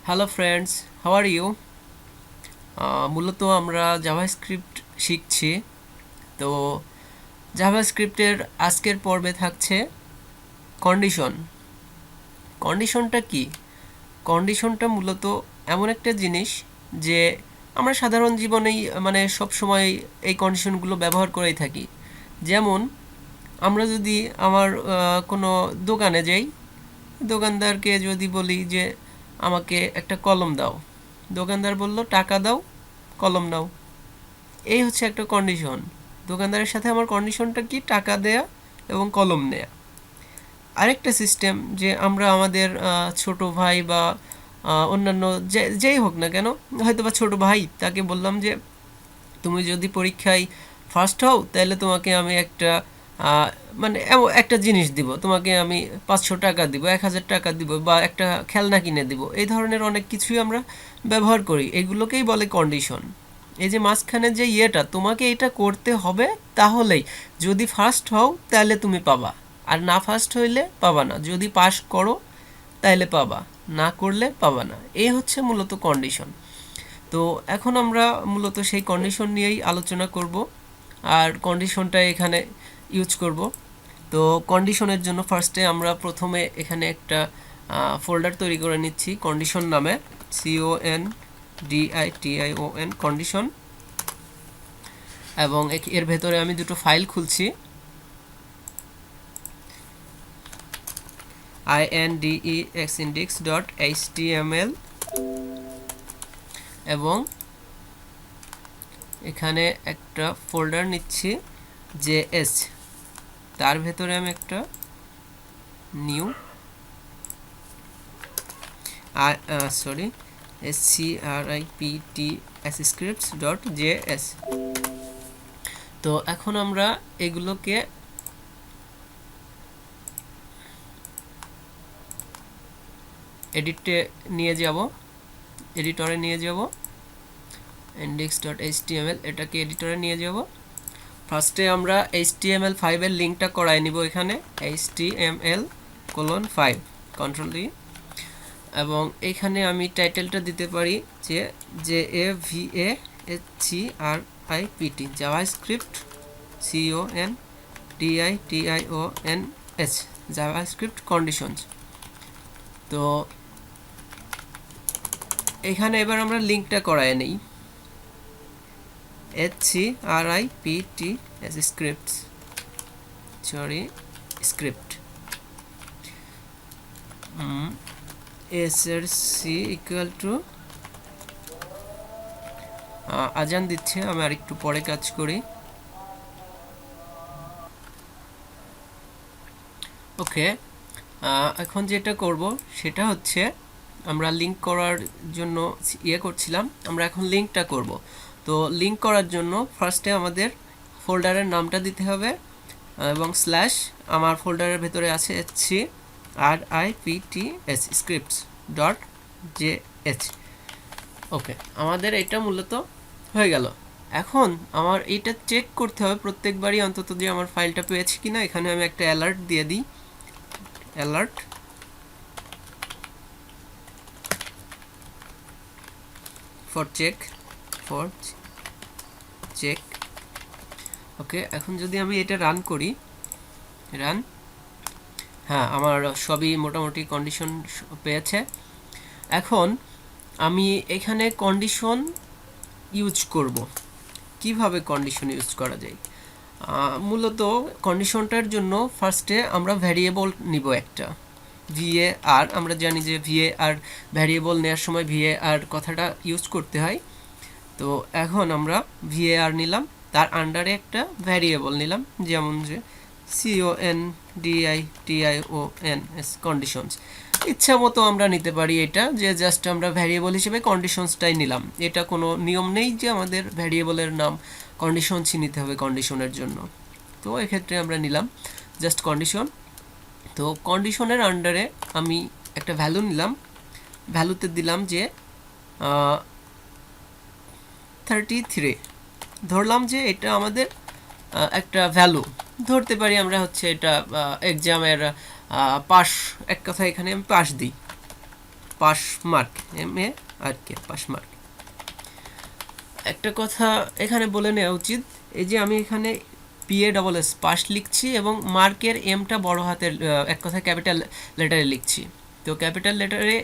Hello friends, how are you? মূলত আমরা JavaScript শিখছি। তো জাভাস্ক্রিপ্টের আজকের পর্বে থাকছে কন্ডিশন। কন্ডিশনটা কি? কন্ডিশনটা মূলত এমন একটা জিনিস যে আমরা সাধারণ জীবনেই মানে সব সময় এই কন্ডিশনগুলো ব্যবহার করেই থাকি। যেমন আমরা যদি আমার কোনো দোকানে যাই, দোকানদারকে যদি বলি যে আমাকে একটা কলম দাও, দোকানদার বলল টাকা দাও, কলম নাও। এই হচ্ছে একটা কন্ডিশন। দোকানদারের সাথে আমার কন্ডিশনটা কি? টাকা দেয়া এবং কলম নেয়া। আরেকটা সিস্টেম যে আমরা আমাদের ছোট ভাই বা অন্যান্য যেই হোক না কেন, হয়তো বা ছোট ভাই, তাকে বললাম যে তুমি যদি পরীক্ষায় ফার্স্ট হও তাহলে তোমাকে আমি একটা মানে একটা জিনিস দিব, তোমাকে আমি 500 টাকা দিব, 1000 টাকা দিব, বা একটা খেলনা কিনে দিব। এই ধরনের অনেক কিছুই আমরা ব্যবহার করি, এগুলোকেই বলে কন্ডিশন। এই যে মাঝখানে যে ইয়েটা, তোমাকে এটা করতে হবে, তাহলেই যদি ফার্স্ট হও তাহলে তুমি পাবা, আর না ফার্স্ট হইলে পাবা না। যদি পাস করো তাহলে পাবা, না করলে পাবা না। এই হচ্ছে মূলত কন্ডিশন। তো এখন আমরা মূলত সেই কন্ডিশন নিয়েই আলোচনা করব, আর কন্ডিশনটা এখানে ইউজ করব। তো কন্ডিশনের জন্য ফার্স্টে আমরা প্রথমে এখানে একটা ফোল্ডার তৈরি করে নিচ্ছি কন্ডিশন নামে, CONDITION কন্ডিশন। এবং এর ভেতরে আমি দুটো ফাইল খুলছি, indexindex.html এবং এখানে একটা ফোল্ডার নিচ্ছি JS, তার ভেতরে আমি একটা নিউ scripts.js। তো এখন আমরা এগুলোকে এডিটরে নিয়ে যাব, index.html, এটাকে এডিটরে নিয়ে যাব। ফার্স্টে আমরা HTML5 এর লিঙ্কটা করাই নিব এখানে, HTML:5, কন্ট্রোল ডি। এবং এখানে আমি টাইটেলটা দিতে পারি যে JAVASCRIPT, JavaScript, CONDITIONS, JavaScript conditions. তো এখানে এবার আমরা লিঙ্কটা করাই নেই, স্ক্রিপ্ট src ইকুয়াল টু আজান দিচ্ছে, আমি আর একটু পরে কাজ করি। ওকে, এখন যেটা করব সেটা হচ্ছে, আমরা লিঙ্ক করার জন্য করছিলাম, আমরা এখন লিঙ্কটা করব। তো লিঙ্ক করার জন্য ফার্স্টে আমাদের ফোল্ডারের নামটা দিতে হবে এবং স্ল্যাশ, আমার ফোল্ডারের ভেতরে আছে scripts scripts.js। ওকে, আমাদের এটা মূলত হয়ে গেল। এখন আমার এইটা চেক করতে হবে প্রত্যেকবারই অন্তত যে আমার ফাইলটা পেয়েছি কিনা। এখানে আমি একটা অ্যালার্ট দিয়ে দিই, অ্যালার্ট ফর চেক। ওকে, এখন যদি আমি এটা রান করি, রান, হ্যাঁ, আমার সবই মোটামুটি কন্ডিশন পেয়েছে। এখন আমি এখানে কন্ডিশন ইউজ করব। কিভাবে কন্ডিশন ইউজ করা যায়? মূলত কন্ডিশনটার জন্য ফার্স্টে আমরা ভ্যারিয়েবল নিব একটা, VAR। আমরা জানি যে VAR ভ্যারিয়েবল নেওয়ার সময় VAR কথাটা ইউজ করতে হয়। তো এখন আমরা VAR নিলাম, তার আন্ডারে একটা ভ্যারিয়েবল নিলাম, যেমন যে CONDITIONS কন্ডিশনস। ইচ্ছা মতো আমরা নিতে পারি এটা, যে জাস্ট আমরা ভ্যারিয়েবল হিসেবে কন্ডিশনসটাই নিলাম। এটা কোনো নিয়ম নেই যে আমাদের ভ্যারিয়েবলের নাম কন্ডিশনসই নিতে হবে কন্ডিশনের জন্য। তো এক্ষেত্রে আমরা নিলাম জাস্ট কন্ডিশন। তো কন্ডিশনের আন্ডারে আমি একটা ভ্যালু নিলাম, ভ্যালুতে দিলাম যে 33, ধরলাম যে এটা আমাদের একটা ভ্যালু ধরতে পারি আমরা, এটা এক্সামের পাস, এক কথা এখানে আমি পাস দিই। Pass mark, MARK pass mark. একটা কথা এখানে বলে নেওয়া উচিত, এই যে আমি এখানে PASS পাস লিখছি এবং মার্কের এমটা বড় হাতের, এক কথায় ক্যাপিটাল লেটারে লিখছি। তো ক্যাপিটাল লেটারে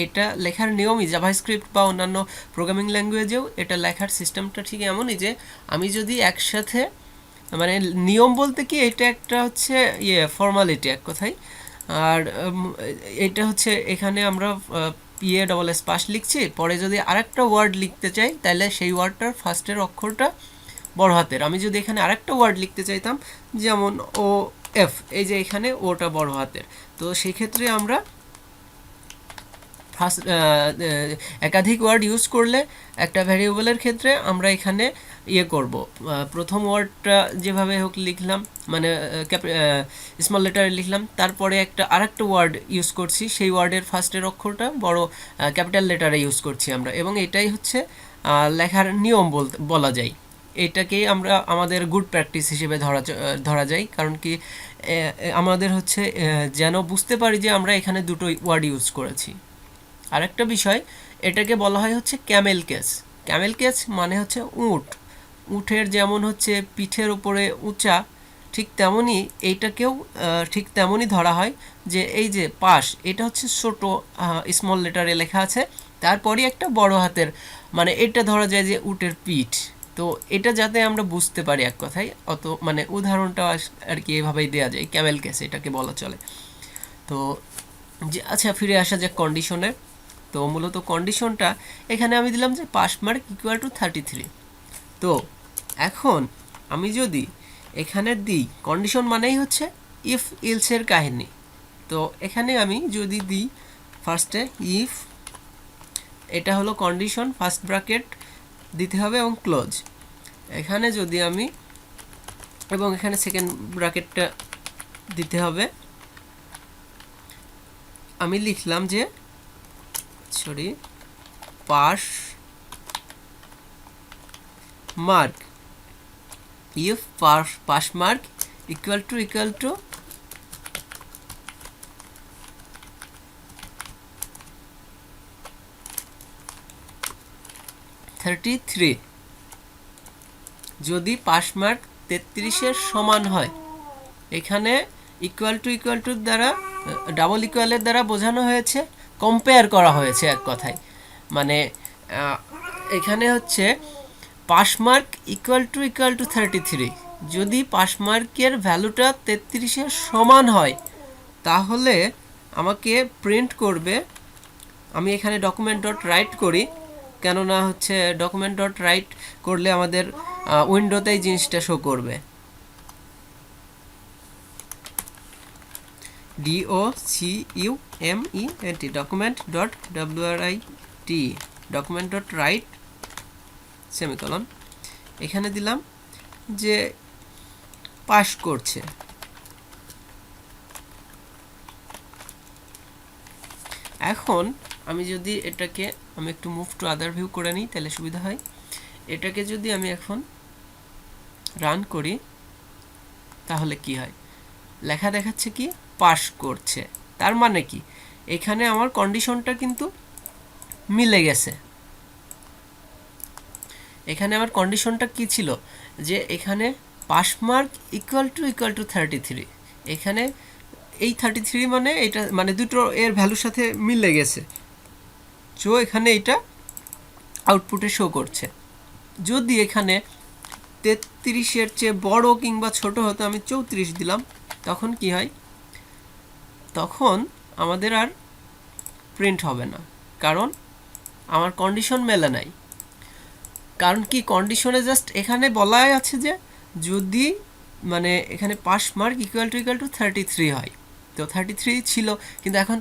এটা লেখার নিয়মই জাভাস্ক্রিপ্ট বা অন্যান্য প্রোগ্রামিং ল্যাঙ্গুয়েজেও এটা লেখার সিস্টেমটা ঠিক এমনই যে আমি যদি একসাথে, মানে নিয়ম বলতে কি এটা একটা হচ্ছে ফর্মালিটি এক কথায়। আর এটা হচ্ছে এখানে আমরা PASS পাস লিখছি, পরে যদি আরেকটা ওয়ার্ড লিখতে চাই তাহলে সেই ওয়ার্ডটার ফার্স্টের অক্ষরটা বড় হাতের। আমি যদি এখানে আরেকটা ওয়ার্ড লিখতে চাইতাম যেমন OF, এই যে এখানে ওটা বড় হাতের, তো সেই ক্ষেত্রে আমরা ফার্স্ট একাধিক ওয়ার্ড ইউজ করলে একটা ভ্যারিয়েবলের ক্ষেত্রে আমরা এখানে করব, প্রথম ওয়ার্ডটা যেভাবে হোক লিখলাম, মানে স্মল লেটারে লিখলাম, তারপরে আরেকটা ওয়ার্ড ইউজ করছি, সেই ওয়ার্ডের ফার্স্টের অক্ষরটা বড় ক্যাপিটাল লেটারে ইউজ করছি আমরা, এবং এটাই হচ্ছে লেখার নিয়ম বলা যায়। এটাকেই আমরা আমাদের গুড প্র্যাকটিস হিসেবে ধরা যায়, কারণ কি আমাদের হচ্ছে যেন বুঝতে পারি যে আমরা এখানে দুটো ওয়ার্ড ইউজ করেছি। আরেকটা বিষয়, এটাকে বলা হয় হচ্ছে ক্যামেল কেস। ক্যামেল কেস মানে হচ্ছে উট, উটের যেমন হচ্ছে পিঠের উপরে উঁচা, ঠিক তেমনই এইটাকেও ঠিক তেমনই ধরা হয় যে এই যে পাশ, এটা হচ্ছে ছোট স্মল লেটারে লেখা আছে, তারপরে একটা বড় হাতের, মানে এটা ধরা যায় যে উটের পিঠ। তো এটা যাতে আমরা বুঝতে পারি এক কথায়, অত মানে উদাহরণটা আর কি এভাবেই দেওয়া যায়, ক্যামেল কেস এটাকে বলা চলে। তো যে আচ্ছা, ফিরে আসা যাক কন্ডিশনে। তো মূলত কন্ডিশনটা এখানে আমি দিলাম যে পাস মার্ক ইকুয়াল টু 33। তো এখন আমি যদি এখানে দিই, কন্ডিশন মানেই হচ্ছে ইফ ইলসের কাহিনী। তো এখানে আমি যদি দিই ফার্স্টে ইফ, এটা হলো কন্ডিশন, ফার্স্ট ব্র্যাকেট দিতে হবে এবং ক্লোজ। এখানে যদি আমি, এবং এখানে সেকেন্ড ব্র্যাকেটটা দিতে হবে, আমি লিখলাম যে pass mark, if pass mark equal to 33, যদি পাস মার্ক 33-এর সমান হয়। এখানে ইকুয়াল টু দ্বারা, ডাবল ইকুয়ালের দ্বারা বোঝানো হয়েছে কম্পেয়ার করা হয়েছে এক কথায়, মানে এখানে হচ্ছে পাস মার্ক ইকুয়াল টু 33, যদি পাস মার্কের ভ্যালুটা 33-এর সমান হয় তাহলে আমাকে প্রিন্ট করবে, আমি এখানে ডকুমেন্ট ডট রাইট করি, কেননা হচ্ছে ডকুমেন্ট ডট রাইট করলে আমাদের উইন্ডোতেই জিনিসটা শো করবে, DOCUMENT, document dot WRIT, document dot right semicolon, এখানে দিলাম যে পাস করছে। এখন আমি যদি এটাকে, আমি একটু মুভ টু আদার ভিউ করে নিই তাহলে সুবিধা হয়। এটাকে যদি আমি এখন রান করি তাহলে কি হয়, লেখা দেখাচ্ছে কি পাস করছে। তার মানে কি এখানে আমার কন্ডিশনটা কিন্তু মিলে গেছে। এখানে আমার কন্ডিশনটা কি ছিল, যে এখানে পাস মার্ক ইকুয়াল টু 33, এখানে এই 33 মানে এটা, মানে দুটো এর ভ্যালুর সাথে মিলে গেছে, সো এখানে এটা আউটপুটে শো করছে। যদি এখানে 33-এর চেয়ে বড় কিংবা ছোট হতো, আমি 34 দিলাম, তখন কি হয়, তখন আমাদের আর প্রিন্ট হবে না, কারণ আমার কন্ডিশন মেলে নাই। কারণ কি কন্ডিশনে জাস্ট এখানে বলাই আছে যে যদি, মানে এখানে পাস মার্ক ইকুয়াল টু 33 হয়, তো 33 ছিল, কিন্তু এখন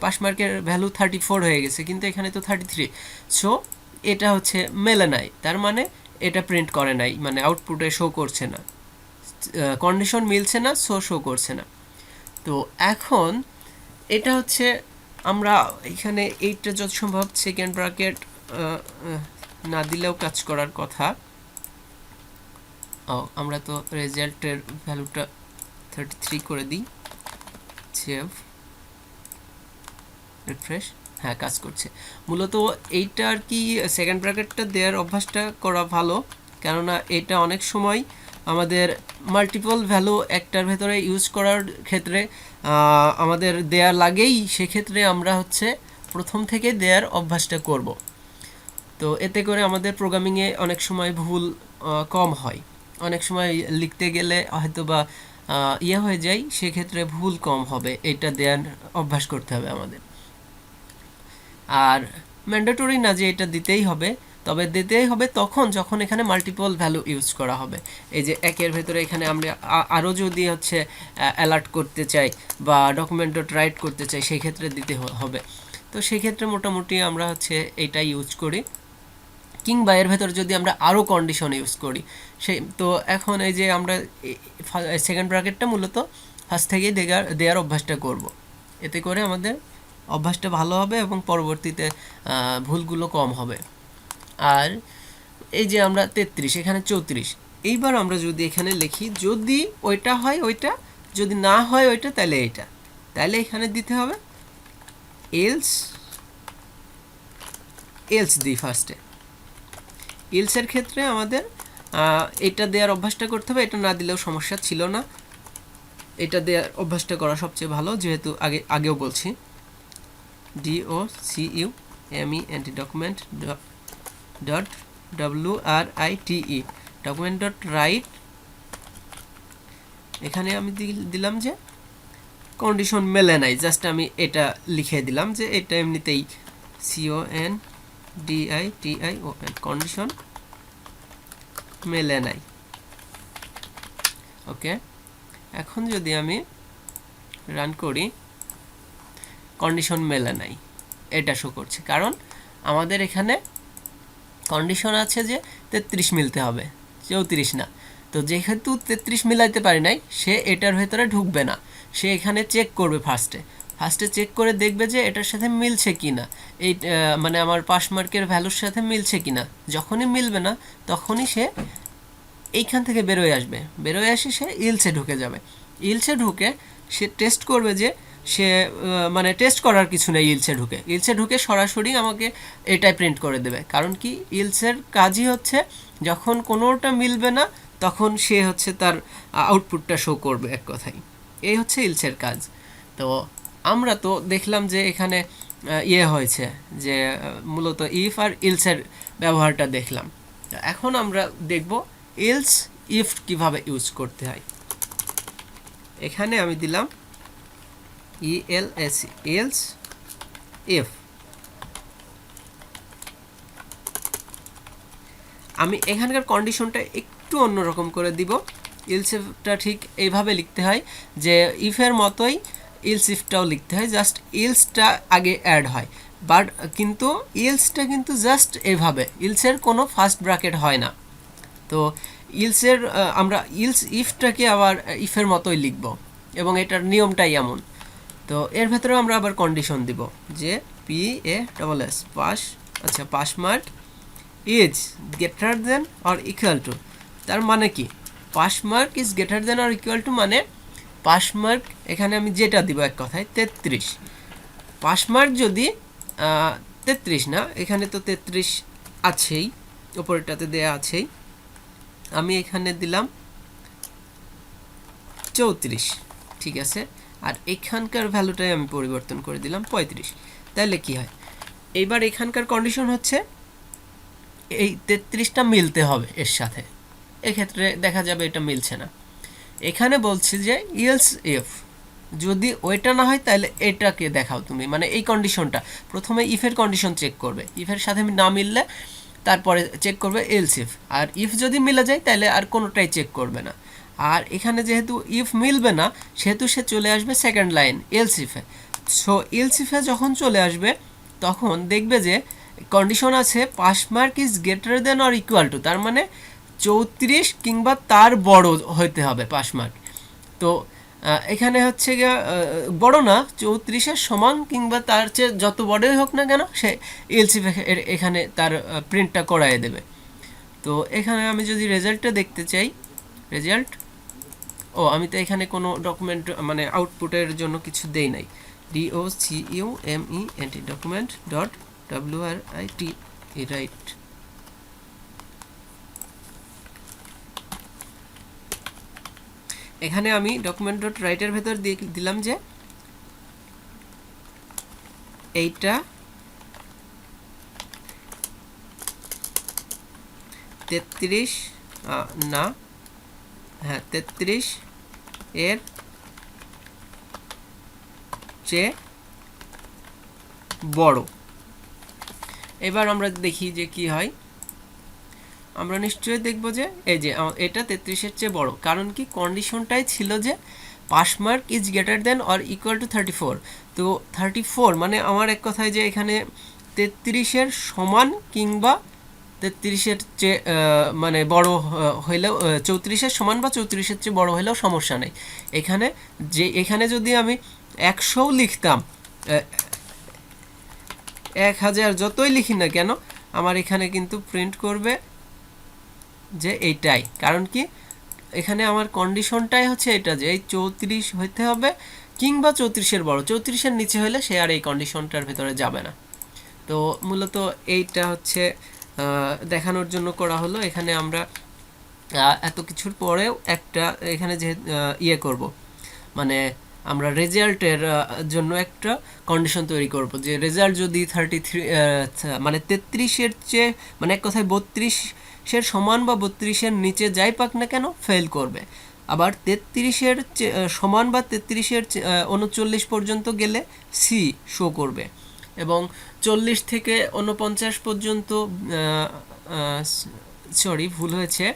পাস মার্কের ভ্যালু 34 হয়ে গেছে, কিন্তু এখানে তো 33, সো এটা হচ্ছে মেলে নাই, তার মানে এটা প্রিন্ট করে নাই, মানে আউটপুটে শো করছে না, কন্ডিশন মিলছে না, শো করছে না। তো এখন এটা হচ্ছে আমরা এখানে এইটা যত সম্ভব সেকেন্ড ব্র্যাকেট না দিলেও কাজ করার কথা। আমরা তো রেজাল্টের ভ্যালুটা 33 করে দিই, সেভ, রিফ্রেশ। হ্যাঁ কাজ করছে। মূলত এইটা আর কি সেকেন্ড ব্র্যাকেটটা দেওয়ার অভ্যাসটা করা ভালো, কেননা এটা অনেক সময় আমাদের মাল্টিপল ভ্যালু একটার ভেতরে ইউজ করার ক্ষেত্রে আমাদের দেয়া লাগেই, সেক্ষেত্রে আমরা হচ্ছে প্রথম থেকে দেওয়ার অভ্যাসটা করব। তো এতে করে আমাদের প্রোগ্রামিংয়ে অনেক সময় ভুল কম হয়, অনেক সময় লিখতে গেলে হয়তো বা ইয়ে হয়ে যায়, সেক্ষেত্রে ভুল কম হবে, এটা দেওয়ার অভ্যাস করতে হবে আমাদের। আর ম্যান্ডেটরি না যে এটা দিতেই হবে, তবে দিতেই হবে তখন যখন এখানে মাল্টিপল ভ্যালু ইউজ করা হবে। এই যে একের ভেতরে এখানে আমরা আরও যদি হচ্ছে অ্যালার্ট করতে চাই বা ডকুমেন্ট ডট রাইট করতে চাই, সেই ক্ষেত্রে দিতে হবে। তো সেই ক্ষেত্রে মোটামুটি আমরা হচ্ছে এইটা ইউজ করি, কিংবা এর ভেতরে যদি আমরা আরও কন্ডিশন ইউজ করি সেই। তো এখন এই যে আমরা সেকেন্ড ব্র্যাকেটটা মূলত ফার্স্ট থেকেই দেওয়ার অভ্যাসটা করব, এতে করে আমাদের অভ্যাসটা ভালো হবে এবং পরবর্তীতে ভুলগুলো কম হবে। আর এই যে আমরা 33 এখানে 34, এইবার আমরা যদি এখানে লিখি যদি ওইটা হয় ওইটা, যদি না হয় ওইটা তাহলে এইটা, তাহলে এখানে দিতে হবে এলস দিই ফার্স্টে। এলসের ক্ষেত্রে আমাদের এটা দেওয়ার অভ্যাসটা করতে হবে, এটা না দিলেও সমস্যা ছিল না, এটা দেওয়ার অভ্যাসটা করা সবচেয়ে ভালো, যেহেতু আগেও বলছি DOCUMENT document dot WRITE document dot right. এখানে আমি দিলাম যে কন্ডিশন মেলে নাই, জাস্ট আমি এটা লিখে দিলাম যে এটা এমনিতেই CONDITION কন্ডিশন মেলে নাই। ওকে, এখন যদি আমি রান করি, কন্ডিশন মেলে নাই এটা শো করছে, কারণ আমাদের এখানে কন্ডিশন আছে যে 33 মিলতে হবে, 34 না। তো যেহেতু 33 মিলাইতে পারি নাই, সে এটার ভেতরে ঢুকবে না, সে এখানে চেক করবে ফার্স্টে চেক করে দেখবে যে এটার সাথে মিলছে কি না, এই মানে আমার পাস মার্কের ভ্যালুর সাথে মিলছে কি না। যখনই মিলবে না তখনই সে এইখান থেকে বেরোয় আসবে, বেরোয় আসে সে ইলসে ঢুকে যাবে। ইলসে ঢুকে সে টেস্ট করবে যে সে মানে টেস্ট করার কিছু নেই, ইলসে ঢুকে সরাসরি আমাকে এটাই প্রিন্ট করে দেবে। কারণ কি, ইলসের কাজই হচ্ছে যখন কোনোটা মিলবে না তখন সে হচ্ছে তার আউটপুটটা শো করবে, এক কথাই এই হচ্ছে ইলসের কাজ। তো আমরা তো দেখলাম যে এখানে ইয়ে হয়েছে যে মূলত ইফ আর ইলসের ব্যবহারটা দেখলাম। এখন আমরা দেখব এলস ইফ কিভাবে ইউজ করতে হয়। এখানে আমি দিলাম ELS এলস ইফ। আমি এখানকার কন্ডিশনটা একটু অন্যরকম করে দিব। এলস ইফটা ঠিক এইভাবে লিখতে হয় যে ইফের মতোই এলস ইফটাও লিখতে হয়, জাস্ট এলসটা আগে অ্যাড হয়, বাট কিন্তু এলসটা কিন্তু জাস্ট এভাবে, এলসের কোনো ফার্স্ট ব্র্যাকেট হয় না। তো ইলসের আমরা ইলস ইফটাকে আবার ইফের মতোই লিখব এবং এটার নিয়মটাই এমন। তো এর ভেতরেও আমরা আবার কন্ডিশন দিব যে PASS পাস, আচ্ছা pass mark is greater than or equal to. তার মানে কি, pass mark is greater than or equal two মানে পাস মার্ক, এখানে আমি যেটা দিব এক কথায় 33, পাস মার্ক যদি 33 না, এখানে তো 33 আছেই, ওপরটাতে দেয়া আছেই, আমি এখানে দিলাম 34, ঠিক আছে। আর এখানকার ভ্যালুটাই আমি পরিবর্তন করে দিলাম 35। তাহলে কি হয়, এইবার এখানকার কন্ডিশন হচ্ছে এই 33টা মিলতে হবে এর সাথে, এক্ষেত্রে দেখা যাবে এটা মিলছে না। এখানে বলছি যে ইলস ইফ যদি ওইটা না হয় তাহলে এটাকে দেখাও তুমি, মানে এই কন্ডিশনটা প্রথমে ইফের কন্ডিশন চেক করবে, ইফের সাথে না মিললে তারপরে চেক করবে এলস ইফ, আর ইফ যদি মিলে যায় তাহলে আর কোনোটাই চেক করবে না। আর এখানে যেহেতু ইফ মিলবে না সেহেতু সে চলে আসবে সেকেন্ড লাইন এলস ইফে। সো এলস ইফে যখন চলে আসবে তখন দেখবে যে কন্ডিশন আছে pass mark is greater than or equal to, তার মানে 34 কিংবা তার বড় হইতে হবে পাস মার্ক। তো এখানে হচ্ছে গিয়ে বড় না, 34-এর সমান কিংবা তার চেয়ে যত বড়ই হোক না কেন সে এলসি এখানে তার প্রিন্টটা করায় দেবে। তো এখানে আমি যদি রেজাল্টটা দেখতে চাই, রেজাল্ট, আমি তো এখানে কোনো ডকুমেন্ট মানে আউটপুটের জন্য কিছু দেই নাই, document document dot write write. এখানে আমি ডকুমেন্ট ডট রাইটের ভেতর দিয়ে দিলাম যে এইটা 33 না হ্যাঁ 33 এর চেয়ে বড়। এবার আমরা দেখি যে কি হয়। আমরা নিশ্চয়ই দেখব যে এই যে এটা 33 এর চেয়ে বড়, কারণ কি কন্ডিশনটাই ছিল যে pass mark is greater than or equal two 34। তো 34 মানে আমার এক কথায় যে এখানে 33 এর সমান কিংবা 33 এর চেয়ে মানে বড় হইলেও 34 এর সমান বা 34 এর চেয়ে বড় হইলেও সমস্যা নেই। এখানে যদি আমি 100 লিখতাম, 1000 যতই লিখি না কেন আমার এখানে কিন্তু প্রিন্ট করবে যে এইটাই। কারণ কি এখানে আমার কন্ডিশনটাই হচ্ছে এটা যে এই 34 হইতে হবে কিংবা 34 এর বড়, 34 এর নিচে হলে সে আর এই কন্ডিশনটার ভিতরে যাবে না। তো মূলত এইটা হচ্ছে দেখানোর জন্য করা হলো। এখানে আমরা এত কিছুর পরেও একটা এখানে যে ইয়ে করব, মানে আমরা রেজাল্টের জন্য একটা কন্ডিশন তৈরি করব যে রেজাল্ট যদি 33 মানে 33 এর চেয়ে মানে এক কথায় 32 এর সমান বা 32 এর নিচে যাই পাক না কেন ফেল করবে। আবার 33 এর সমান বা 33 এর 39 পর্যন্ত গেলে সি শো করবে, এবং 40 থেকে 49 পর্যন্ত সরি ভুল হয়েছে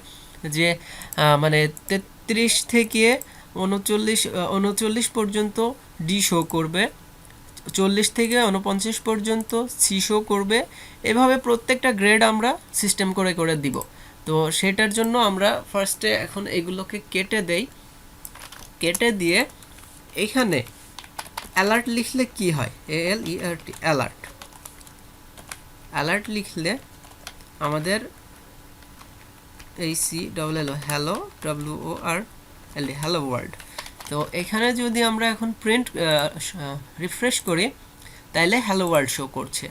যে মানে 33 থেকে 39 পর্যন্ত ডি শো করবে, 40 থেকে 49 পর্যন্ত সি শো করবে। এভাবে প্রত্যেকটা গ্রেড আমরা সিস্টেম করে করে দিব। তো সেটার জন্য আমরা ফার্স্টে এখন এগুলোকে কেটে দেই। কেটে দিয়ে এখানে অ্যালার্ট লিখলে কি হয়, ALERT অ্যালার্ট। অ্যালার্ট লিখলে আমাদের এই CLL hello WORLD hello world. তো এখানে যদি আমরা এখন প্রিন্ট রিফ্রেশ করি তাহলে হ্যালো ওয়ার্ল্ড শো করছে।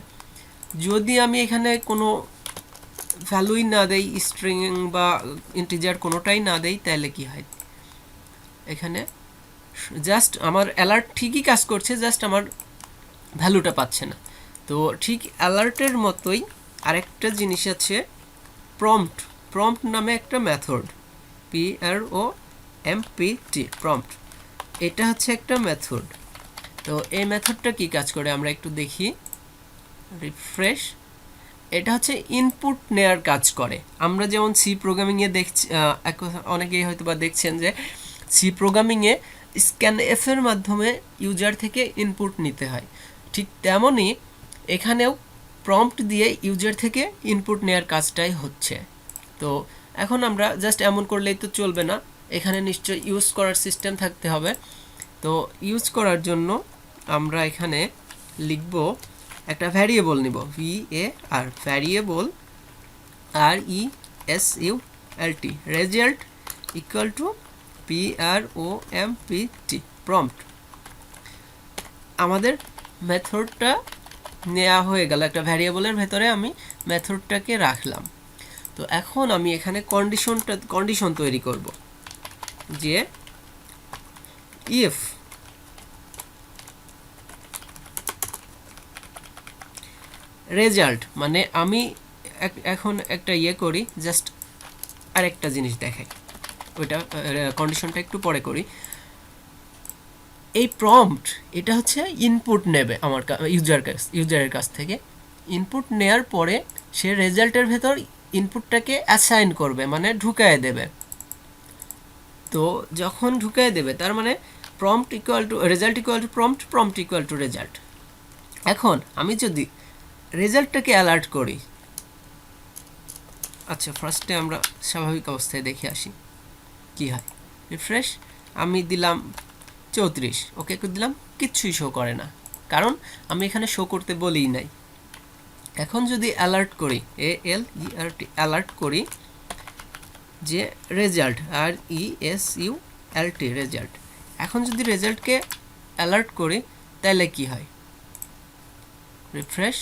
যদি আমি এখানে কোনো ভ্যালুই না দেই, স্ট্রিং বা ইন্টিজার কোনোটাই না দেই, তাহলে কি হয়, এখানে জাস্ট আমার অ্যালার্ট ঠিকই কাজ করছে, জাস্ট আমার ভ্যালুটা পাচ্ছে না। তো ঠিক অ্যালার্টের মতোই আরেকটা জিনিস আছে, প্রম্পট। প্রম্পট নামে একটা মেথড, PROMPT প্রম্পট, এটা হচ্ছে একটা মেথড। তো এই মেথডটা কি কাজ করে আমরা একটু দেখি। রিফ্রেশ। এটা হচ্ছে ইনপুট নেয়ার কাজ করে। আমরা যেমন সি প্রোগ্রামিংয়ে দেখছি, অনেকেই হয়তো বা দেখছেন যে সি প্রোগ্রামিংয়ে স্ক্যানএফ এর মাধ্যমে ইউজার থেকে ইনপুট নিতে হয়, ঠিক তেমনই এখানেও প্রম্পট দিয়ে ইউজার থেকে ইনপুট নেয়ার কাজটাই হচ্ছে। তো এখন আমরা জাস্ট এমন করলেই তো চলবে না, এখানে নিশ্চয়ই ইউজ করার সিস্টেম থাকতে হবে। তো ইউজ করার জন্য আমরা এখানে লিখব একটা ভ্যারিয়েবল নিব, VAR variable RESULT result equal to PROMPT prompt. আমাদের মেথডটা নেওয়া হয়ে গেল, একটা ভ্যারিয়েবলের ভেতরে আমি মেথডটাকে রাখলাম। তো এখন আমি এখানে কন্ডিশন তৈরি করব যে ইফ রেজাল্ট, মানে আমি এখন একটা ইয়ে করি, জাস্ট আরেকটা জিনিস দেখাই, ওইটা কন্ডিশনটা একটু পরে করি। এই প্রম্পট এটা হচ্ছে ইনপুট নেবে আমার ইউজারের কাছ থেকে। ইনপুট নেয়ার পরে সে রেজাল্টের ভেতর ইনপুটটাকে অ্যাসাইন করবে, মানে ঢুকায় দেবে। তো যখন ঢুকায় দেবে তার মানে prompt equal to result equal to prompt, prompt equal to result. এখন আমি যদি রেজাল্টটাকে অ্যালার্ট করি, আচ্ছা ফার্স্টে আমরা স্বাভাবিক অবস্থায় দেখে আসি কি হয়। রিফ্রেশ, আমি দিলাম 34, ওকে দিলাম, কিচ্ছুই শো করে না, কারণ আমি এখানে শো করতে বলিই নাই। এখন যদি অ্যালার্ট করি, ALERT অ্যালার্ট করি যে রেজাল্ট RESULT রেজাল্ট, এখন যদি রেজাল্টকে অ্যালার্ট করি তাহলে কি হয়, রিফ্রেশ।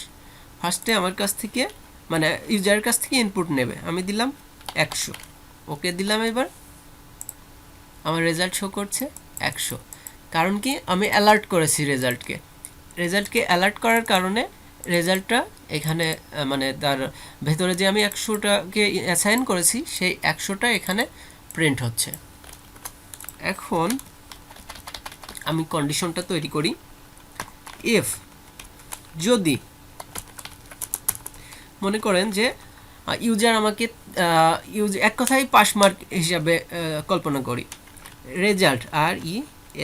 ফার্স্টে আমার কাছ থেকে মানে ইউজারের কাছ থেকে ইনপুট নেবে, আমি দিলাম 100, ওকে দিলাম। এবার আমার রেজাল্ট শো করছে 100, কারণ কি আমি অ্যালার্ট করেছি রেজাল্টকে অ্যালার্ট করার কারণে রেজাল্টটা এখানে মানে তার ভেতরে যে আমি 100টাকে অ্যাসাইন করেছি সেই 100টা এখানে প্রিন্ট হচ্ছে। এখন আমি কন্ডিশনটা তৈরি করি, ইফ যদি মনে করেন যে ইউজার আমাকে এক কথায় পাস মার্ক হিসাবে কল্পনা করি, result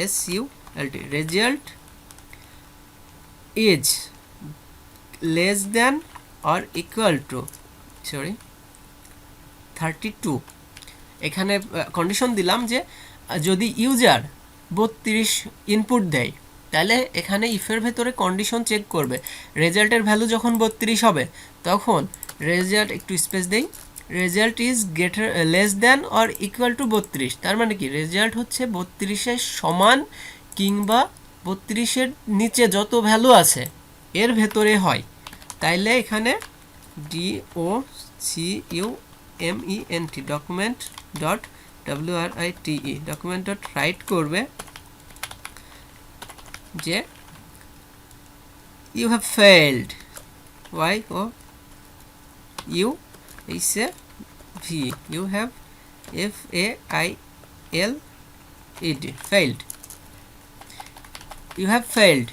RESULT result is less than or equal to 32। এখানে কন্ডিশন দিলাম যে যদি ইউজার 32 ইনপুট দেয় তাহলে এখানে ইফের ভেতরে কন্ডিশন চেক করবে রেজাল্টের ভ্যালু যখন 32 হবে তখন রেজাল্ট, একটু স্পেস দেই, result is greater less than or equal to 32। তার মানে কি রেজাল্ট হচ্ছে 32-এর সমান কিংবা 32-এর নিচে যত ভ্যালু আছে এর ভেতরে হয়। তাইলে এখানে DOCUMENT document dot WRITE document dot write করবে যে you have failed, Y O U H V, you have FAILED failed, you have failed.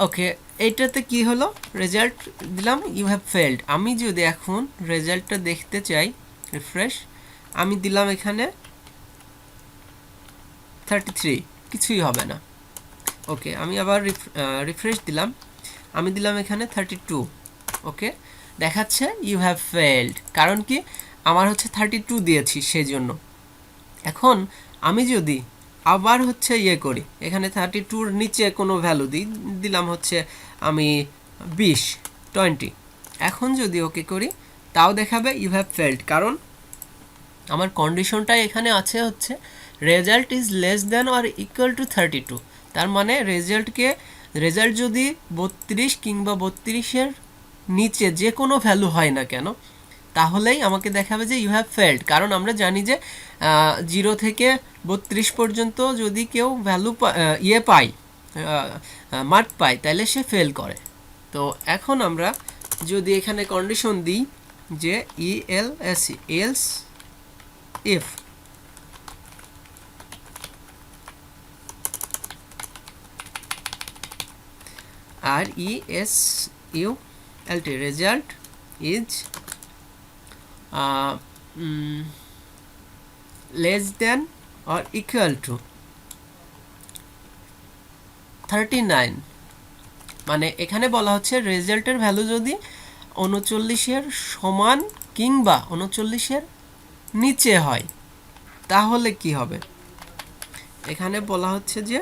Okay, এইটাতে কি হলো, রেজাল্ট দিলাম ইউ হ্যাভ ফেইলড। আমি যদি এখন রেজাল্টটা দেখতে চাই, রিফ্রেশ, আমি দিলাম এখানে 33, কিছুই হবে না। ওকে, আমি আবার রিফ্রেশ দিলাম, আমি দিলাম এখানে 32। ওকে, দেখাচ্ছে ইউ হ্যাভ ফেইলড, কারণ কি আমার হচ্ছে 32 দিয়েছি সেই জন্য। এখন আমি যদি আবার হচ্ছে ইয়ে করি, এখানে 32-র নিচে কোনো ভ্যালু দিলাম হচ্ছে আমি 20 এখন যদি ওকে করি তাও দেখাবে ইউ হ্যাভ ফেইলড, কারণ আমার কন্ডিশনটা এখানে আছে হচ্ছে result is less than or equal to 32। তার মানে রেজাল্ট যদি 32 কিংবা 32-এর নিচে যে কোনো ভ্যালু হয় না কেন তাহলেই আমাকে দেখাবে যে ইউ হ্যাভ ফেইলড, কারণ আমরা জানি যে 0 থেকে 32 পর্যন্ত যদি কেউ ভ্যালু পায়, মার্ক পায়, তাহলে সে ফেল করে। তো এখন আমরা যদি এখানে কন্ডিশন দিই যে else if RESULT result is less than or equal to 39, মানে এখানে বলা হচ্ছে রেজাল্টের ভ্যালু যদি 39-এর সমান কিংবা 39-এর নিচে হয় তাহলে কি হবে। এখানে বলা হচ্ছে যে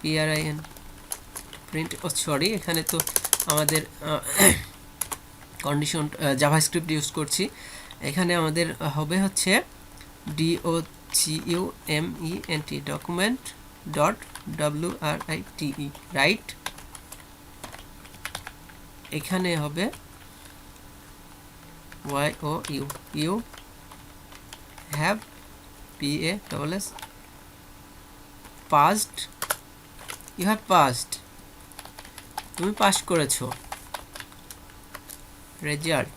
PRIN প্রিন্ট, সরি এখানে তো আমাদের কন্ডিশন জাভাস্ক্রিপ্ট ইউজ করছি, এখানে আমাদের হবে হচ্ছে DOCUMENT document dot WRITE write, এখানে হবে YOU you have PASS passed, you have passed, তুমি পাস করেছো। রেজাল্ট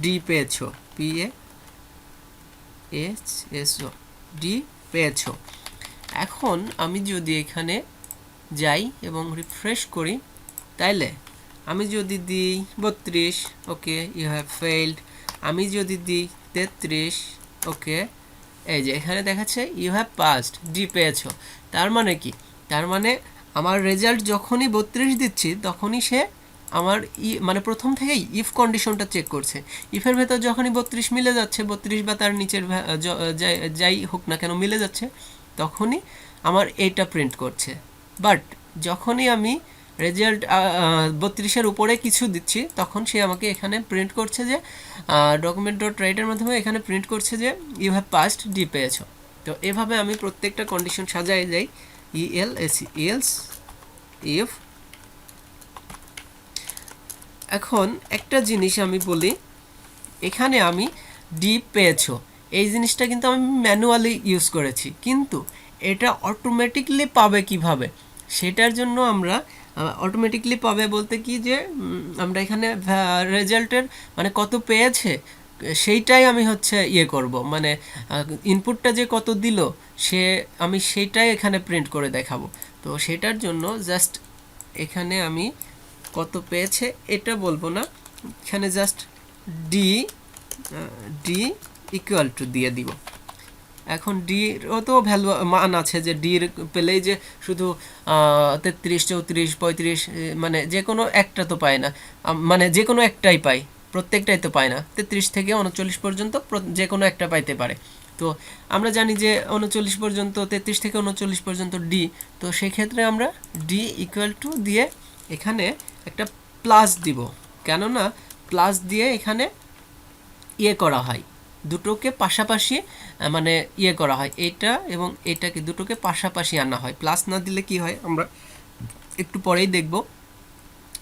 ডি পেয়েছো, PASSO ডি পেয়েছো। এখন আমি যদি এখানে যাই এবং রিফ্রেশ করি তাইলে আমি যদি দিই 32, ওকে ইউ হ্যাভ ফেইলড, আমি যদি দিই 33, ওকে এই যে এখানে দেখাচ্ছে ইউ হ্যাভ পাসড, ডি পেয়েছো। তার মানে কি, তার মানে আমার রেজাল্ট যখনই 32 দিচ্ছি তখনই সে আমার মানে প্রথম থেকেই ইফ কন্ডিশনটা চেক করছে, ইফের ভেতর যখনই 32 মিলে যাচ্ছে, 32 বা তার নিচের যাই হোক না কেন মিলে যাচ্ছে, তখনই আমার এইটা প্রিন্ট করছে। বাট যখনই আমি রেজাল্ট 32-এর উপরে কিছু দিচ্ছি, তখন সে আমাকে এখানে প্রিন্ট করছে যে ডকুমেন্ট ডট রাইটের মাধ্যমে এখানে প্রিন্ট করছে যে ইউ হ্যাভ পাসড ডি পেয়েছো। তো এভাবে আমি প্রত্যেকটা কন্ডিশন সাজাই যাই। এলস ইফ, এখন একটা জিনিস আমি বলি, এখানে আমি ডি পেয়েছো এই জিনিসটা কিন্তু আমি ম্যানুয়ালি ইউজ করেছি, কিন্তু এটা অটোমেটিকলি পাবে কিভাবে, সেটার জন্য আমরা অটোমেটিকলি পাবে বলতে কি যে আমরা এখানে রেজাল্টের মানে কত পেয়েছে সেইটাই আমি হচ্ছে ইয়ে করব, মানে ইনপুটটা যে কত দিল সে আমি সেইটাই এখানে প্রিন্ট করে দেখাবো। তো সেটার জন্য জাস্ট এখানে আমি কত পেয়েছে এটা বলবো না, এখানে just D D equal two দিয়ে দিব। এখন ডিরও তো ভ্যালু মান আছে, যে ডির পেলেই যে শুধু 33, 34, 35 মানে যে কোনো একটা তো পায় না, মানে যে কোনো একটাই পাই, প্রত্যেকটাই তো পায় না। 33 থেকে 39 পর্যন্ত যে কোনো একটা পাইতে পারে। তো আমরা জানি যে 39 পর্যন্ত, 33 থেকে 39 পর্যন্ত ডি, তো সেক্ষেত্রে আমরা ডি ইকুয়াল টু দিয়ে এখানে একটা প্লাস দিব, কেননা প্লাস দিয়ে এখানে ইয়ে করা হয়, দুটোকে পাশাপাশি মানে ইয়ে করা হয়, এটা এবং এটাকে দুটোকে পাশাপাশি আনা হয়। প্লাস না দিলে কি হয় আমরা একটু পরেই দেখব।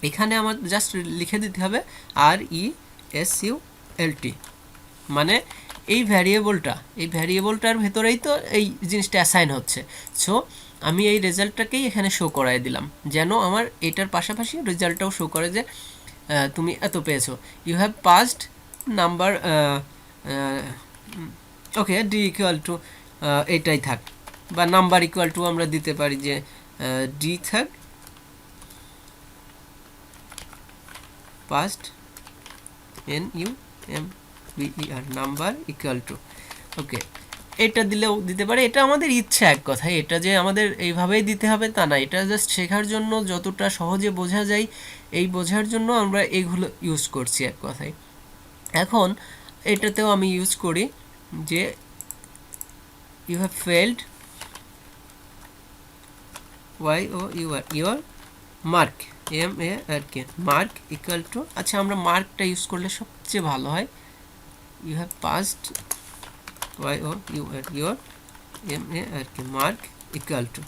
এখানে আমার জাস্ট লিখে দিতে হবে RESULT, মানে এই ভ্যারিয়েবলটার ভেতরেই তো এই জিনিসটা অ্যাসাইন হচ্ছে। সো আমি এই রেজাল্টটাকেই এখানে শো করাই দিলাম, যেন আমার এটার পাশাপাশি রেজাল্টটাও শো করে যে তুমি এত পেয়েছো, you have passed number, okay D equal to এটাই থাক, বা নাম্বার ইকুয়াল টু আমরা দিতে পারি যে ডি থাক, past NUMBER number equal to, okay এটা দিলেও দিতে পারে। এটা আমাদের ইচ্ছা এক কথায়, এটা যে আমাদের এইভাবেই দিতে হবে তা না, এটা জাস্ট শেখার জন্য, যতটা সহজে বোঝা যায় এই বোঝার জন্য আমরা এইগুলো ইউজ করছি এক কথায়। এখন এটাতেও আমি ইউজ করি যে you have failed your mark MARK mark equal to, আচ্ছা আমরা মার্কটা ইউজ করলে সবচেয়ে ভালো হয়। You have passed your MARK mark equal to,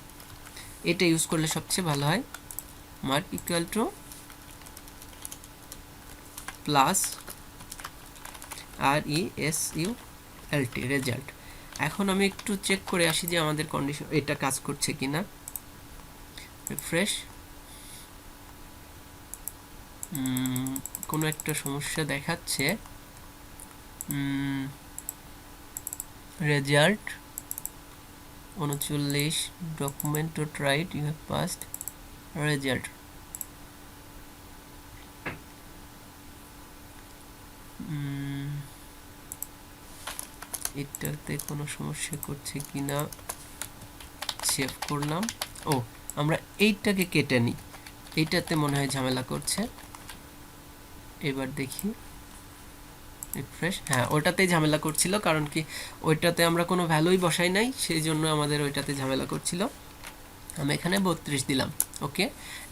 এটা ইউজ করলে সবচেয়ে ভালো হয়। Mark equal to plus RESULT result. এখন আমি একটু চেক করে আসি যে আমাদের কন্ডিশন এটা কাজ করছে কিনা। রিফ্রেশ, কোনো একটা সমস্যা দেখাচ্ছে। Result 39 document dot write you have passed result, এটাতে কোনো সমস্যা করছে কিনা সেভ করলাম। ও আমরা এইটাকে কেটে নিই, এইটাতে মনে হয় ঝামেলা করছে। এবার দেখি রিফ্রেশ, হ্যাঁ ওইটাতেই ঝামেলা করছিল, কারণ কি ওইটাতে আমরা কোনো ভ্যালুই বসাই নাই, সেই জন্য আমাদের ওইটাতে ঝামেলা করছিল। আমি এখানে 32 দিলাম, ওকে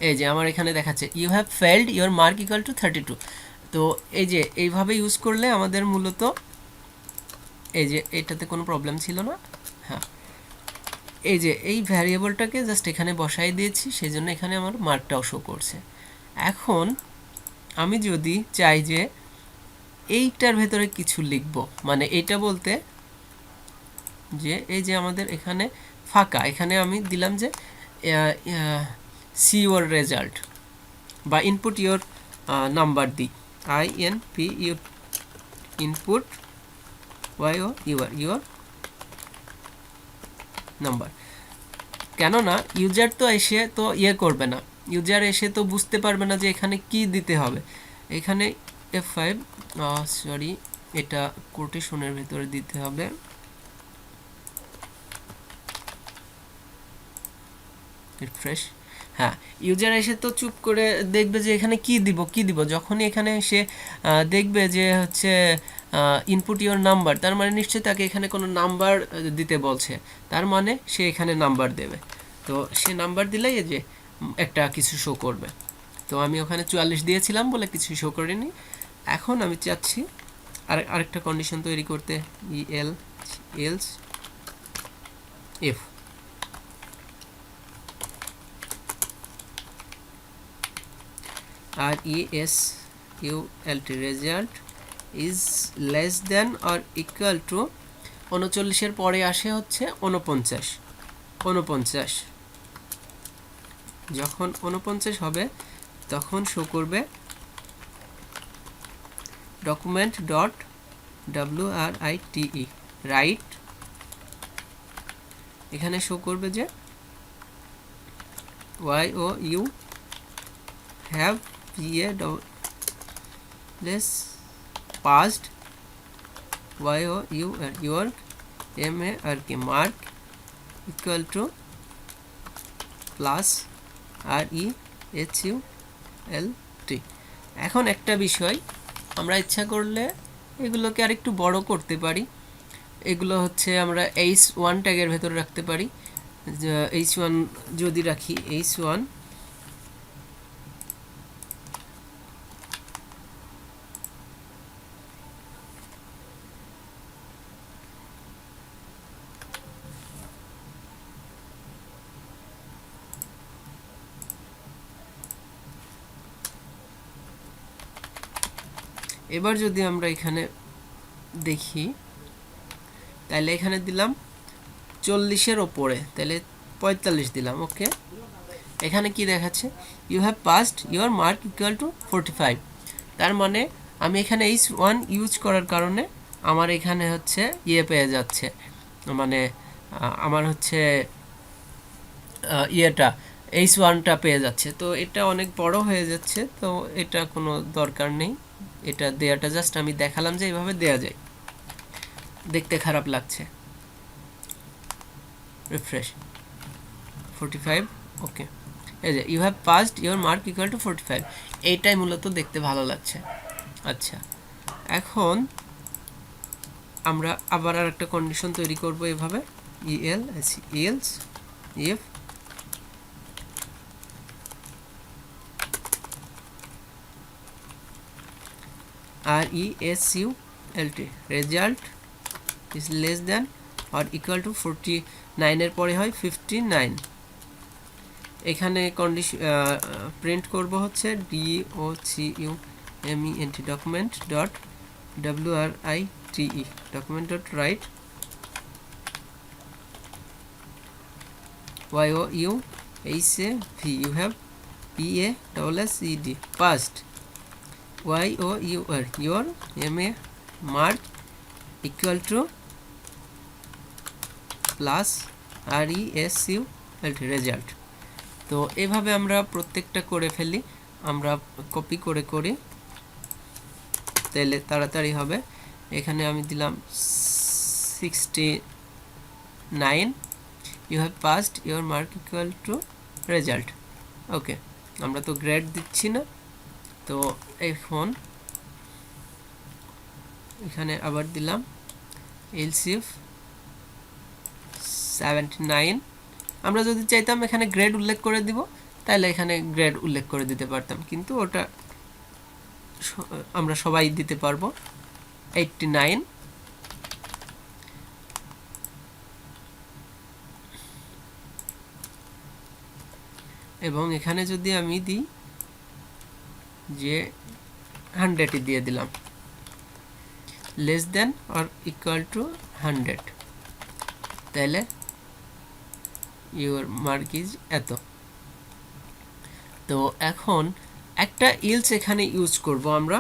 এই যে আমার এখানে দেখাচ্ছে you have failed your mark equal to 32। তো এই যে এইভাবে ইউজ করলে আমাদের মূলত এই যে এটাতে কোনো প্রবলেম ছিল না। হ্যাঁ এই যে এই ভ্যারিয়েবলটাকে জাস্ট এখানে বসাই দিয়েছি, সেই জন্য এখানে আমার মার্কটাও শো করছে। এখন আমি যদি চাই যে এইটার ভেতরে কিছু লিখব, মানে এইটা বলতে যে এই যে আমাদের এখানে ফাঁকা, এখানে আমি দিলাম যে সি ইউর রেজাল্ট বা ইনপুট ইউর নাম্বার দিই, INPU ইনপুট ইউর নাম্বার। কেননা ইউজার তো এসে তো ইয়ে করবে না, ইউজার এসে তো বুঝতে পারবে না যে এখানে কি দিতে হবে। এখানে F5 সরি এটা কোটেশনের ভেতরে দিতে হবে। রিফ্রেশ, হ্যাঁ ইউজার এসে তো চুপ করে দেখবে যে এখানে কি দিব, যখনই এখানে সে দেখবে যে হচ্ছে ইনপুট ইউর নাম্বার, তার মানে নিশ্চয়ই তাকে এখানে কোনো নাম্বার দিতে বলছে, তার মানে সে এখানে নাম্বার দেবে। তো সে নাম্বার দিলেই যে একটা কিছু শো করবে। তো আমি ওখানে 44 দিয়েছিলাম বলে কিছু শো করেনি। এখন আমি চাচ্ছি আরেকটা কন্ডিশন তৈরি করতে, else if RESULT result is less than or equal to 39-এর পরে আসে হচ্ছে 49। যখন 49 হবে তখন শো করবে ডকুমেন্ট ডট WRITE রাইট, এখানে শো করবে যে YOU have passed your MARK mark equal to plus REHULT। এখন একটা বিষয়, আমরা ইচ্ছা করলে এগুলোকে আরেকটু বড় করতে পারি। এগুলো হচ্ছে আমরা H1 ট্যাগের ভেতরে রাখতে পারি। H1 যদি রাখি, H1 এবার যদি আমরা এখানে দেখি, তাহলে এখানে দিলাম 40-এর ওপরে, তাহলে 45 দিলাম। ওকে, এখানে কি দেখাচ্ছে, you have passed your mark equal to 45। তার মানে আমি এখানে H1 ইউজ করার কারণে আমার এখানে হচ্ছে পেয়ে যাচ্ছে, মানে আমার হচ্ছে H1টা পেয়ে যাচ্ছে। তো এটা অনেক বড় হয়ে যাচ্ছে, তো এটা কোনো দরকার নেই। এটা দেয়াটা জাস্ট আমি দেখালাম যে এইভাবে দেয়া যায়, দেখতে খারাপ লাগছে। রিফ্রেশ 45। ওকে, এই যে you have passed your mark equal to 45, এইটাই মূলত দেখতে ভালো লাগছে। আচ্ছা, এখন আমরা আবার আর একটা কন্ডিশন তৈরি করব এভাবে, else if RESULT result is less than or equal to 49-এর পরে হয় 59। এখানে কন্ডিশন প্রিন্ট করব হচ্ছে DOCUMENT document dot WRITE document dot write YOUHAV you have PASSED passed your MA mark equal to plus RESULT result. তো এভাবে আমরা প্রত্যেকটা করে ফেলি, আমরা কপি করে করি, তাহলে তাড়াতাড়ি হবে। এখানে আমি দিলাম 69, you have passed your mark equal to result. Okay, আমরা তো গ্রেড দিচ্ছি না, তো এখন এখানে আবার দিলাম এলস ইফ 79। আমরা যদি চাইতাম এখানে গ্রেড উল্লেখ করে দিব, তাহলে এখানে গ্রেড উল্লেখ করে দিতে পারতাম, কিন্তু ওটা আমরা সবাই দিতে পারবো 89। এবং এখানে যদি আমি দিই যে 100 দিয়ে দিলাম, less than or equal two 100, তাহলে ইউর মার্ক ইজ এত। তো এখন একটা ইলস এখানে ইউজ করব আমরা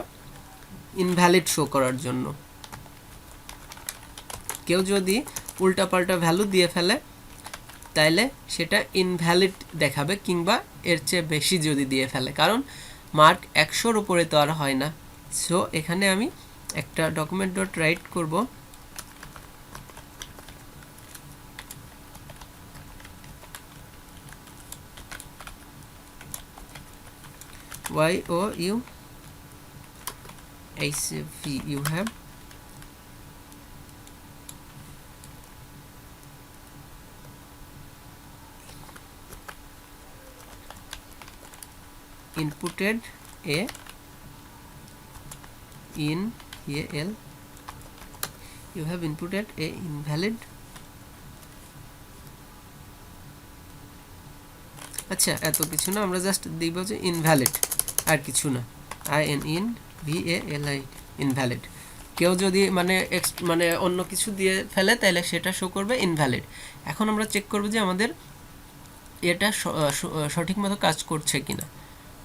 ইনভ্যালিড শো করার জন্য। কেউ যদি উল্টাপাল্টা ভ্যালু দিয়ে ফেলে তাইলে সেটা ইনভ্যালিড দেখাবে, কিংবা এর চেয়ে বেশি যদি দিয়ে ফেলে, কারণ মার্ক 100-র উপরে তো আর হয় না। সো এখানে আমি একটা ডকুমেন্ট ডট রাইট করব YOUHAV you have inputted a in al you have inputted a invalid আচ্ছা এত কিছু না আমরা জাস্ট দিব যে ইনভ্যালিড আর কিছু না INVALID ইনভ্যালিড কেউ যদি মানে অন্য কিছু দিয়ে ফেলে তাহলে সেটা শো করবে ইনভ্যালিড এখন আমরা চেক করব যে আমাদের এটা সঠিক মতো কাজ করছে কিনা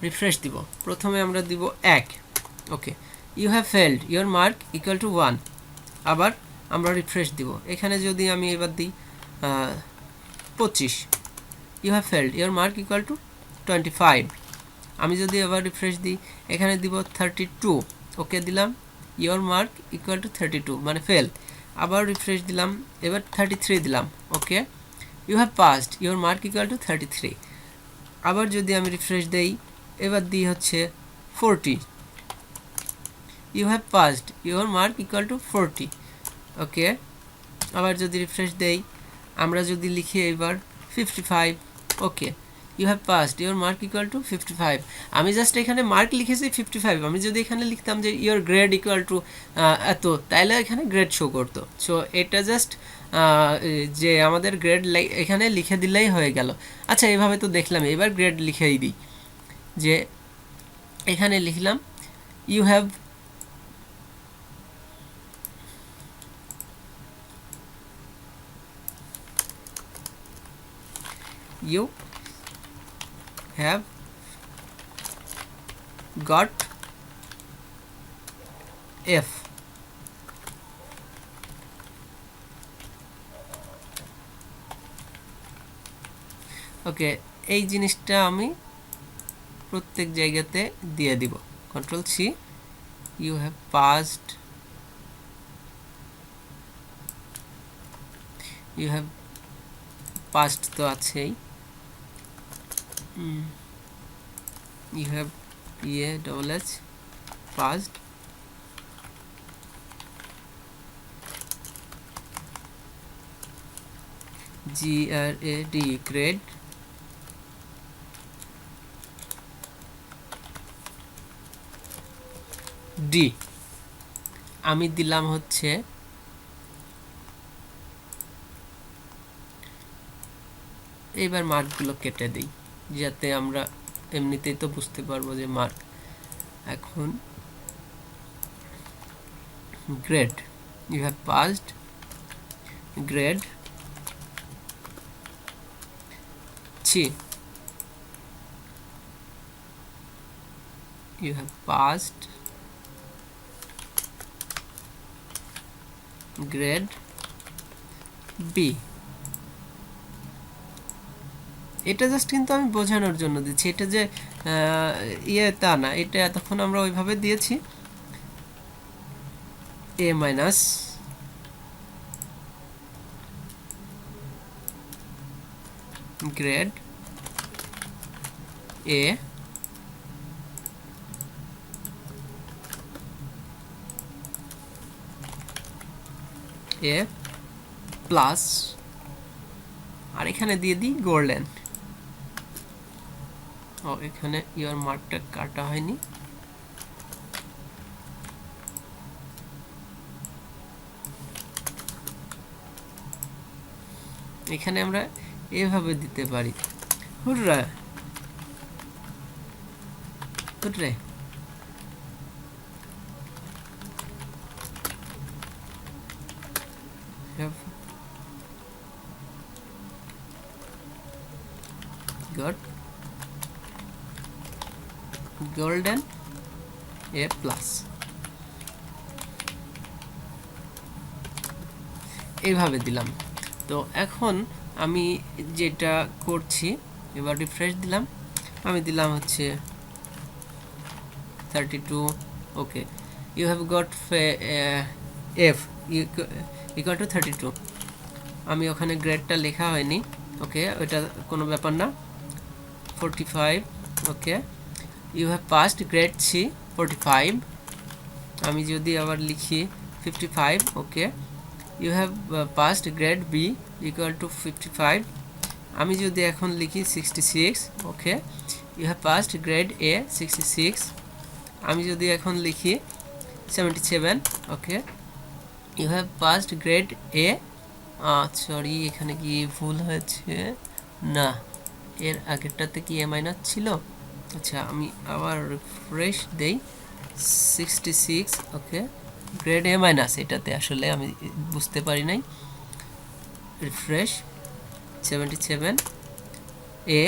রিফ্রেশ দিব প্রথমে আমরা দিব 1 okay you have failed your mark equal to 1 আবার আমরা রিফ্রেশ দিব এখানে যদি আমি এবার দিই 25 you have failed your mark equal to 25 আমি যদি আবার রিফ্রেশ দিই এখানে দিব 32 ওকে দিলাম ইওর মার্ক ইকুয়াল টু 32 মানে ফেল আবার রিফ্রেশ দিলাম এবার 33 দিলাম okay you have passed your mark equal to 33 আবার যদি আমি রিফ্রেশ দেই এবার দিই হচ্ছে 40 you have passed your mark equal to 40 okay আবার যদি রিফ্রেশ দেই আমরা যদি লিখি এবার 55 okay you have passed your mark equal to 55 আমি জাস্ট এখানে মার্ক লিখেছি 55 আমি যদি এখানে লিখতাম যে ইওর গ্রেড ইকুয়াল টু এত তাহলে এখানে গ্রেড শো করতো সো এটা জাস্ট যে আমাদের গ্রেড এখানে লিখে দিলেই হয়ে গেল আচ্ছা এইভাবে তো দেখলাম এবার গ্রেড লিখেই দিই যে এখানে লিখলাম you have you have got F okay এই জিনিসটা আমি প্রত্যেক জায়গাতে দিয়ে দিব control C you have passed you have passed তো আছেই you have PASS passed GRAD grade D আমি দিলাম হচ্ছে এবার মার্কগুলো কেটে দিই যাতে আমরা এমনিতেই তো বুঝতে পারবো যে মার্ক এখন grade you have passed grade C you have passed grade B এটা জাস্ট কিন্তু আমি বোঝানোর জন্য দিচ্ছি এটা যে তা না এটা এতক্ষণ আমরা ওইভাবে দিয়েছি এ মাইনাস গ্রেড এ প্লাস আর এখানে দিয়ে দিই গোল্ডেন ও এখানে ইওর মার্কটা কাটা হয়নি এখানে আমরা এভাবে দিতে পারি hurrah hurray got golden A plus এইভাবে দিলাম তো এখন আমি যেটা করছি এবার রিফ্রেশ দিলাম আমি দিলাম হচ্ছে 32 okay you have got F equal to 32 আমি ওখানে গ্রেডটা লেখা হয়নি ওকে ওটা কোনো ব্যাপার না 45 okay you have passed grade C 45 আমি যদি আবার লিখি 55 okay you have passed grade B equal to 55 আমি যদি এখন লিখি 66 okay you have passed grade A 66। আমি যদি এখন লিখি 77, okay, you have passed grade A, sorry এখানে কি ভুল হয়েছে, না এর আগেরটাতে কি এ মাইনাস ছিল, আচ্ছা আমি আবার রিফ্রেশ দেই, 66, ওকে, গ্রেড এ মাইনাস, এটাতে আসলে আমি বুঝতে পারি নাই, রিফ্রেশ, 77 এ,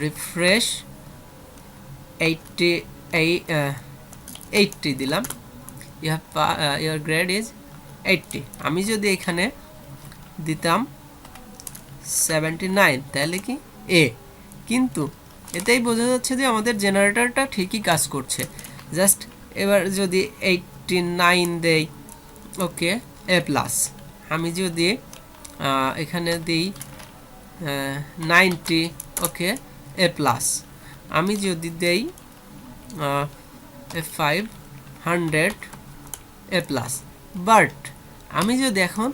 রিফ্রেশ, 80 দিলাম, ইউর গ্রেড ইজ 80। আমি যদি এখানে দিতাম 79 তাহলে কি এ, কিন্তু এতেই বোঝা যাচ্ছে যে আমাদের জেনারেটরটা ঠিকই কাজ করছে। জাস্ট এবার যদি 89 দেই, ওকে, এ প্লাস। আমি যদি এখানে দিই 90, ওকে, এ প্লাস। আমি যদি দেই 500, এ প্লাস। বাট আমি যদি এখন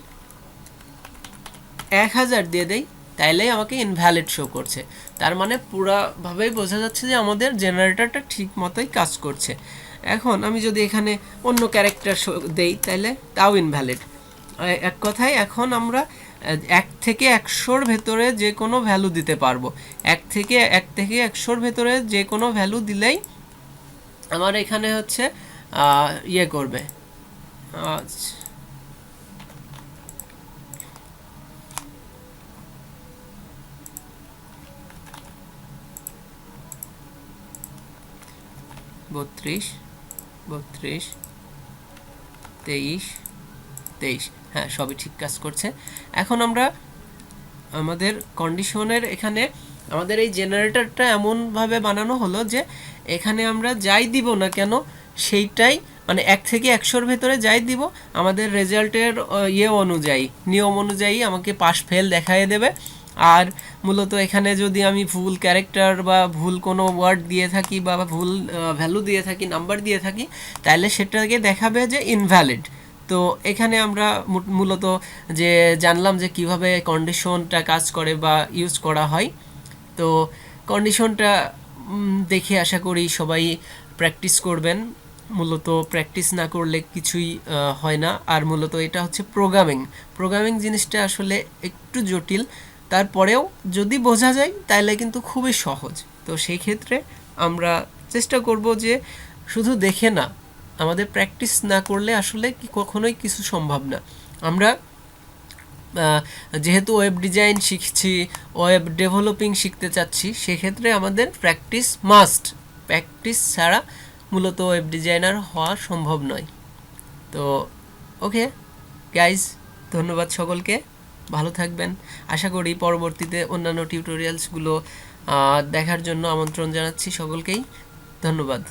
1000 দিয়ে দেই তাইলেই আমাকে ইনভ্যালিড শো করছে। তার মানে পুরোভাবেই বোঝা যাচ্ছে যে আমাদের জেনারেটরটা ঠিক মতোই কাজ করছে। এখন আমি যদি এখানে অন্য ক্যারেক্টার দেই তাহলে তাও ইনভ্যালিড। এক কথায় এখন আমরা 1 থেকে 100-র ভেতরে যে কোনো ভ্যালু দিতে পারবো। 1 থেকে 100-র ভেতরে যে কোনো ভ্যালু দিলেই আমার এখানে হচ্ছে ইয়ে করবে, আচ্ছা 32, 32, 23, 23, হ্যাঁ সবই ঠিক কাজ করছে। এখন আমরা আমাদের কন্ডিশনের এখানে আমাদের এই জেনারেটরটা এমনভাবে বানানো হলো যে এখানে আমরা যাই দিব না কেন সেইটাই, মানে 1 থেকে 100-র ভেতরে যাই দিব আমাদের রেজাল্টের অনুযায়ী, নিয়ম অনুযায়ী আমাকে পাস ফেল দেখায় দেবে। আর মূলত এখানে যদি আমি ভুল ক্যারেক্টার বা ভুল কোনো ওয়ার্ড দিয়ে থাকি বা ভুল ভ্যালু দিয়ে থাকি, নাম্বার দিয়ে থাকি, তাহলে সেটাকে দেখাবে যে ইনভ্যালিড। তো এখানে আমরা মূলত যে জানলাম যে কিভাবে কন্ডিশনটা কাজ করে বা ইউজ করা হয়। তো কন্ডিশনটা দেখে আশা করি সবাই প্র্যাকটিস করবেন। মূলত প্র্যাকটিস না করলে কিছুই হয় না। আর মূলত এটা হচ্ছে প্রোগ্রামিং জিনিসটা আসলে একটু জটিল, তারপরেও যদি বোঝা যায় তাহলে কিন্তু খুবই সহজ। তো সেই ক্ষেত্রে আমরা চেষ্টা করব যে শুধু দেখে না, আমাদের প্র্যাকটিস না করলে আসলে কখনোই কিছু সম্ভব না। আমরা যেহেতু ওয়েব ডিজাইন শিখছি, ওয়েব ডেভেলপিং শিখতে চাচ্ছি, সেক্ষেত্রে আমাদের প্র্যাকটিস ছাড়া মূলত ওয়েব ডিজাইনার হওয়া সম্ভব নয়। তো ওকে গাইজ, ধন্যবাদ সকলকে, ভালো থাকবেন। আশা করি পরবর্তীতে অন্যান্য টিউটোরিয়ালসগুলো দেখার জন্য আমন্ত্রণ জানাচ্ছি সকলকেই। ধন্যবাদ।